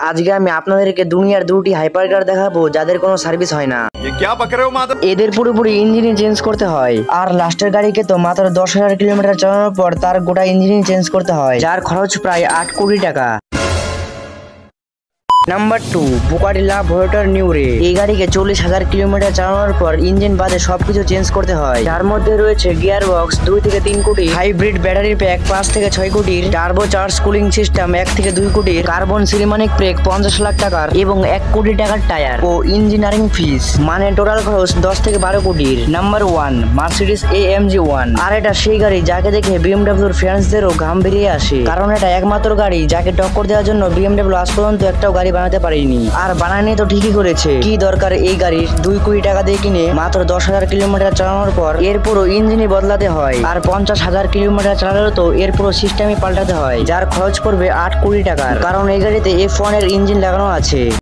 আজকে আমি আপনাদেরকে দুনিয়ার দুটি হাইপার কার দেখাবো যাদের কোনো সার্ভিস হয় না। এদের পুরোপুরি ইঞ্জিন চেঞ্জ করতে হয়, আর লাস্টের গাড়িকে তো মাত্র 10,000 কিলোমিটার চালানোর পর তার গোটা ইঞ্জিন চেঞ্জ করতে হয়, যার খরচ প্রায় 8 কোটি টাকা। নাম্বার 2, বুগাটি লা ভয়েটার নিউরে। এই গাড়িকে 40,000 কিলোমিটার চালানোর পর ইঞ্জিন বাদে সবকিছু চেঞ্জ করতে হয়, যার মধ্যে রয়েছে গিয়ার বক্স 2 থেকে 3 কোটি, হাইব্রিড ব্যাটারি প্যাক 5 থেকে 6 কোটির, টার্বো চার্জ কুলিং সিস্টেম 1 থেকে 2 কোটির, কার্বন সিনেমানিক ব্রেক 50 লাখ টাকার এবং 1 কোটি টাকার টায়ার ও ইঞ্জিনিয়ারিং ফিস, মানে টোটাল খরচ 10 থেকে 12 কোটির। Number 1, Mercedes AMG 1। আর এটা সেই গাড়ি যাকে দেখে বিএমডব্লিউর ফ্যান্সদেরও ঘাম বেরিয়ে আসে, কারণ এটা একমাত্র গাড়ি যাকে টক্কর দেওয়ার জন্য বিএমডব্লিউ আজ পর্যন্ত একটাও গাড়ি বানাতে পারেনি। আর বানায়নি তো ঠিকই করেছে, কি দরকার এই গাড়ির 2 কোটি টাকা দিয়ে কিনে মাত্র 10,000 কিলোমিটার চালানোর পর এর পুরো ইঞ্জিনই বদলাতে হয়, আর 50,000 কিলোমিটার চালালেও তো এর পুরো সিস্টেমই পাল্টাতে হয়, যার খরচ পড়বে 8 কোটি টাকার, কারণ এই গাড়িতে F1 এর ইঞ্জিন লাগানো আছে।